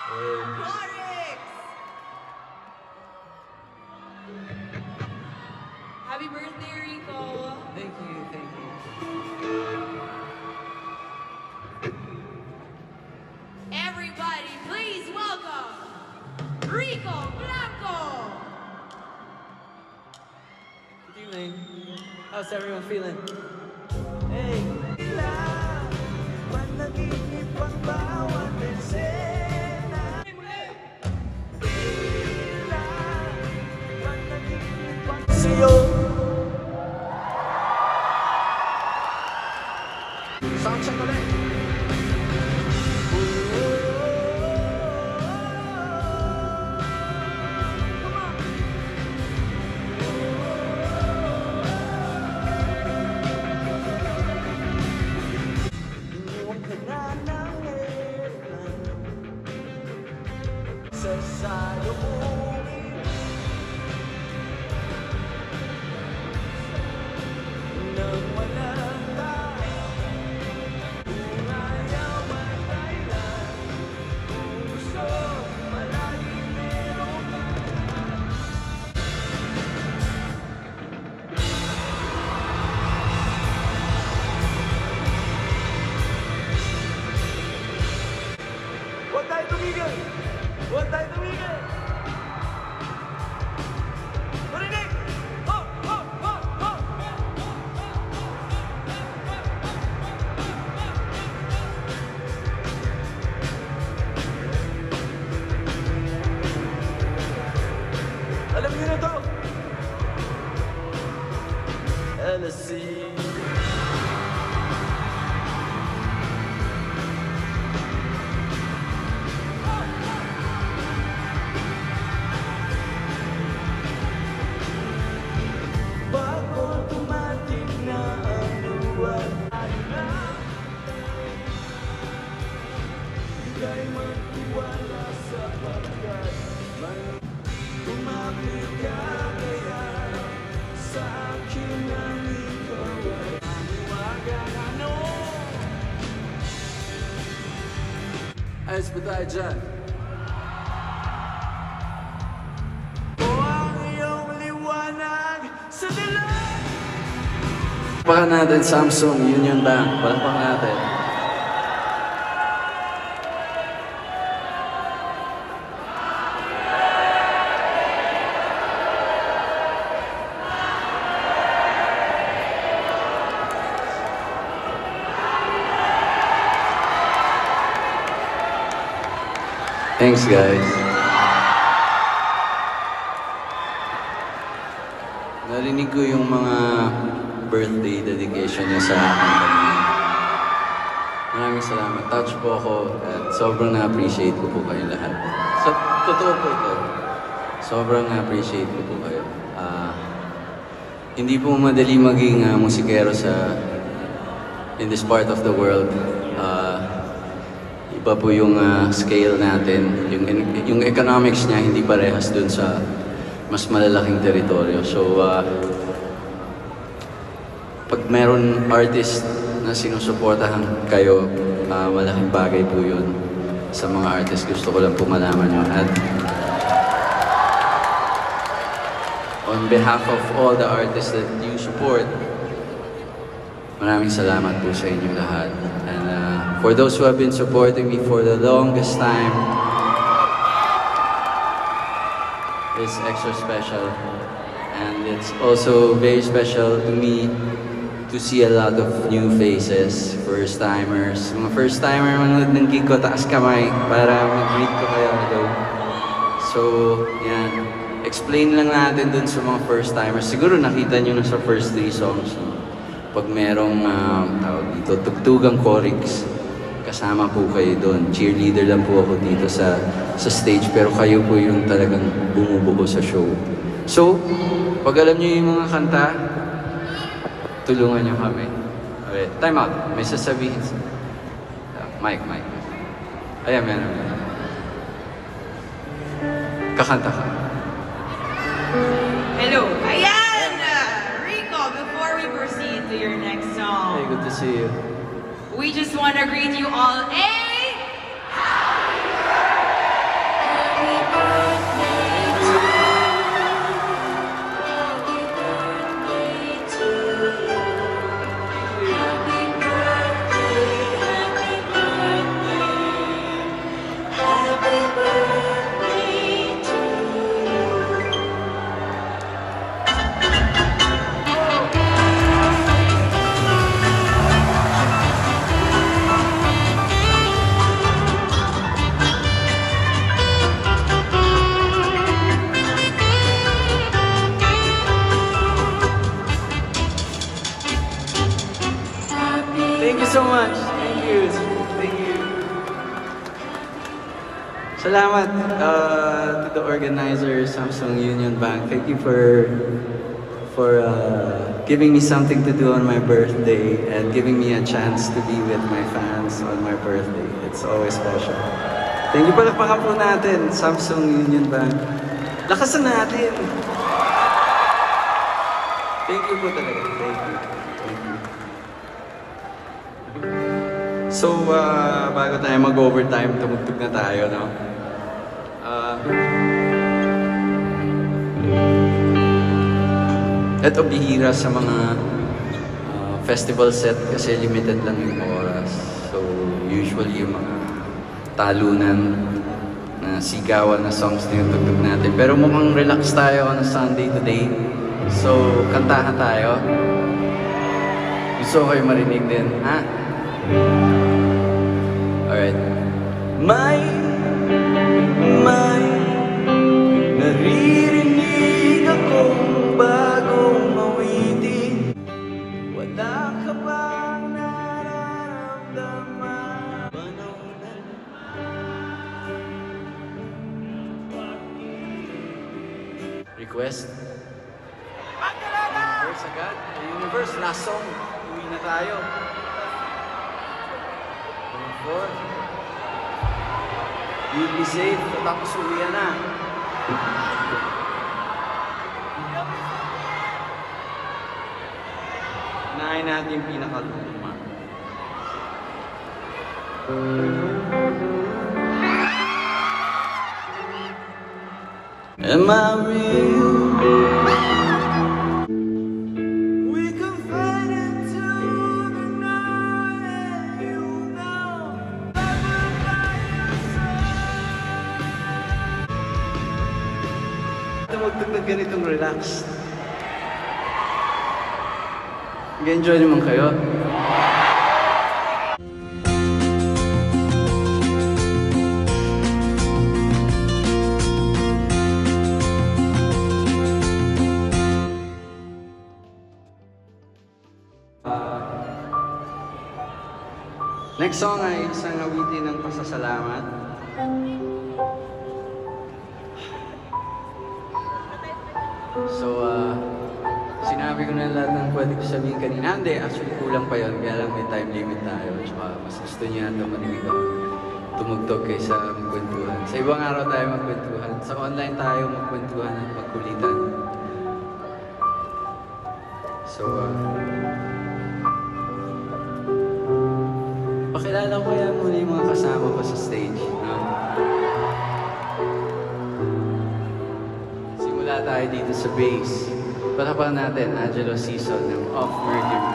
Clarix! Happy birthday, Rico! Thank you, thank you. Everybody, please welcome Rico Blanco! Good evening. How's everyone feeling? Hey! Soundcheck ulit. Iniwan ka na ng headline sa salubungin nang wala tayo. Kung ayaw ay kailan, kung gusto palagi meron ka. Huwag tayo tumigil! Huwag tayo tumigil! Marinig! Ho! Ho! Ho! Ho! Alam niyo na to! LSC. Bago tumating na ang luwan, tayo na. Ika'y magtiwala sapagkat may tumapit ka kaya sa akin ang ikaw ay mahiwagan. Ano? Ayos ba tayo dyan? O ang iyong liwanag sa dilim. Palakpakan natin Samsung Union Bank. Palakpakan natin. Thanks guys. Narinig ko yung mga birthday dedication niya sa akin kanina. Maraming salamat. Touch po ako at sobrang na-appreciate ko po kayo lahat. So, totoo po ito. Sobrang na-appreciate ko po kayo. Hindi po madali maging musikero in this part of the world. Iba po yung scale natin. Yung economics niya hindi parehas dun sa mas malalaking teritoryo. So, pag meron artist na sinusuportahan kayo, malaking bagay po yun sa mga artist. Gusto ko lang po malaman nyo. At on behalf of all the artists that you support, maraming salamat po sa inyong lahat. And for those who have been supporting me for the longest time, it's extra special. And it's also very special to me to see a lot of new faces, first-timers. Mga first-timer manood ng gig ko, taas kamay para mag-greet ko kayo. Hello. So, yan. Explain lang natin dun sa mga first-timers. Siguro nakita nyo na sa first 3 songs. No? Pag merong tawag dito, tugtugang chorix, kasama po kayo doon. Cheerleader lang po ako dito sa stage, pero kayo po yung talagang bumubuo sa show. So, pag alam nyo yung mga kanta, tulungan nyo kami. Okay, time out. May sasabihin. Mike. Ayan, meron. Kakanta ka. Hello! Ayan! Rico, before we proceed to your next song, Hey, good to see you. we just want to greet you all a Thank you so much. Thank you. Thank you. Salamat to the organizers, Samsung Union Bank. Thank you for giving me something to do on my birthday and giving me a chance to be with my fans on my birthday. It's always special. Thank you pala po natin, Samsung Union Bank. Lakasan natin! Thank you po talaga. Thank you. Thank you. So, bago tayo mag-overtime, tumugtog na tayo, no? Ito bihira sa mga festival set kasi limited lang yung oras. So, usually yung mga talunan na sigawan na songs na yung tugtog natin. Pero mukhang relax tayo on a Sunday today. So, kantahan tayo. Gusto ko kayo marinig din, ha? Alright. May naririnig akong bagong awitin. Wala ka bang nararamdaman? Request? Universe agad? Universe, last song. Uwi na tayo. 4. You'll be safe. Tapos uwi na. Unahin natin yung pinakaluma. Am I real? We can fight into the night, you know. Tumugtog na ganitong relaxed. Nag-enjoy naman kayo? Next song ay isang awitin ng pasasalamat. So, sinabi ko na lahat ng pwede ko sabihin kanina. Hindi, actually kulang pa yun. Kaya lang may time limit tayo. Tsaka mas gusto niya ito marinig ako tumugtog kaysa magkwentuhan. Sa ibang araw tayo magkwentuhan. Sa online tayo magkwentuhan at magkulitan. So, pakilala ko kaya muna yung mga kasama ko sa stage. No? Simula tayo dito sa bass. Patapan natin, Angelo Season ng Off Mercury.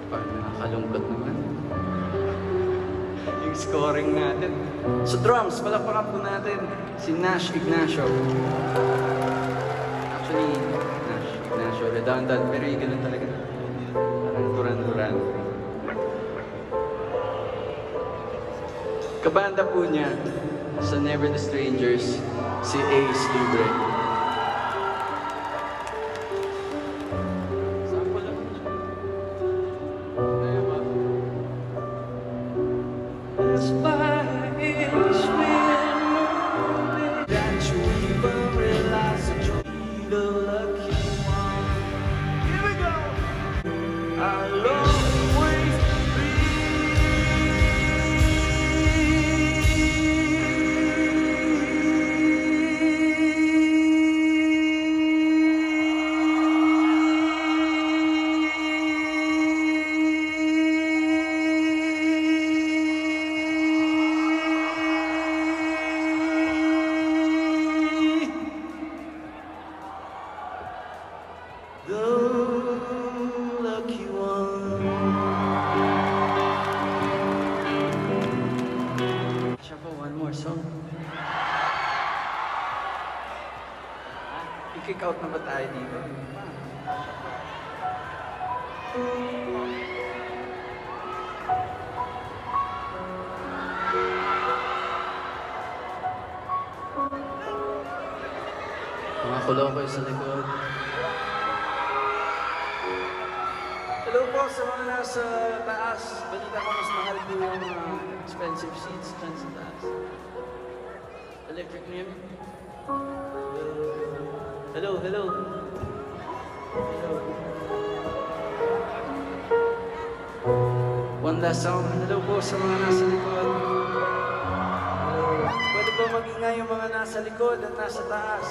Parang nakakalungkot naman. Yung scoring natin. Sa drums, palapakan po natin si Nash Ignacio. Actually, Nash Ignacio, redundant, pero yung ganun talaga. Parang duran-duran. Kabanda po niya sa Never the Strangers, si Ace Libre. Sample lang siya. Kaya ba? Inspires me that you even realize that you're the lucky one. Here we go! I'll always be. Kick out na ba tayo dito? Mga kulokoy sa likod. Hello po sa mga nasa taas. Balita ko mas mahal po yung expensive seats dyan sa taas. Electric na yun. Hello, hello. Hello. One last song. Hello po sa mga nasa likod. Hello. Pwede ba mag-ingay yung mga nasa likod at nasa taas?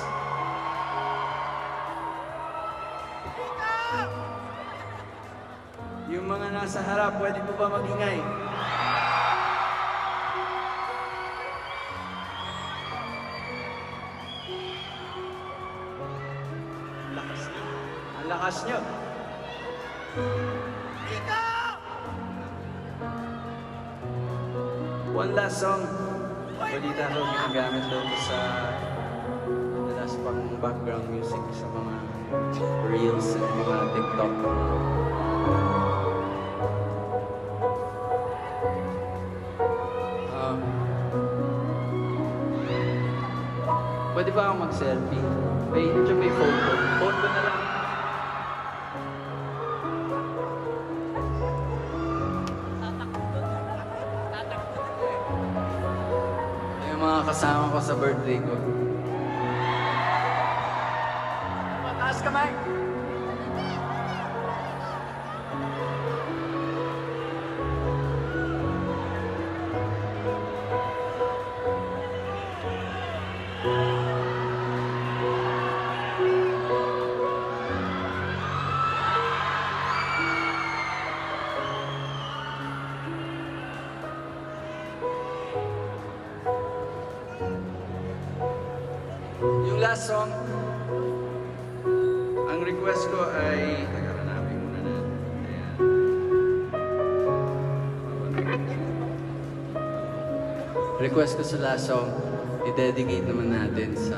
Yung mga nasa harap, pwede po ba mag-ingay? Ang lakas nyo. One last song. Balita ko, ginagamit daw ko sa madalas pang background music sa mga reels at mga TikTok. Pwede ba akong mag-selfie? May phone ko. Phone ko na lang. Yung mga kasama ko sa birthday ko. Mataas kamay! Yung last song, ang request ko ay... Teka, hanapin muna na. Ayan. Request ko sa last song, i-dedicate naman natin sa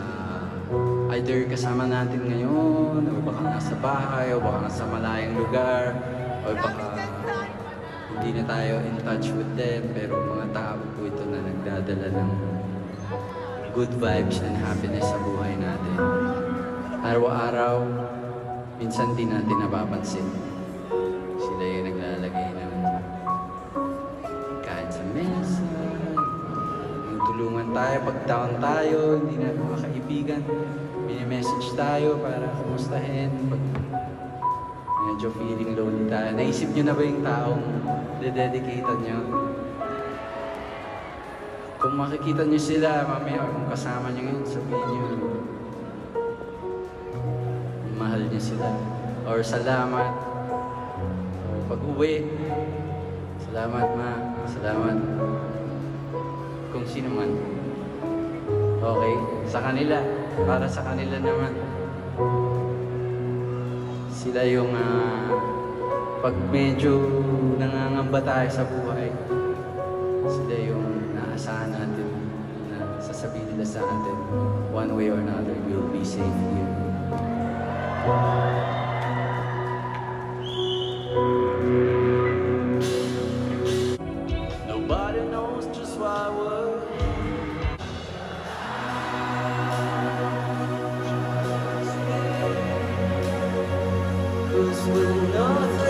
either kasama natin ngayon, o baka nasa bahay, o baka nasa malayang lugar, o baka hindi na tayo in touch with them, pero mga tao po ito na nagdadala ng good vibes and happiness sa buhay natin. Araw-araw, minsan di natin napapansin. Sila yung naglalagay ng kahit sa mesa, yung tulungan tayo pag down tayo, hindi na mga kaibigan, mini-message tayo para kumustahin. Pag medyo feeling lonely tayo, naisip nyo na ba yung taong dededicated nyo? Kung makikita nyo sila, mamaya kung kasama nyo ngayon, sabihin nyo, mahal nyo sila. Or salamat. Pag-uwi, salamat ma, salamat. Kung sino man. Okay, sa kanila, para sa kanila naman. Sila yung, pag medyo nangangamba tayo sa buhay, sila yung naasahan natin na sasabihin nila sa atin, one way or another, you'll be safe here. Nobody knows just why we're 'cause we're nothing.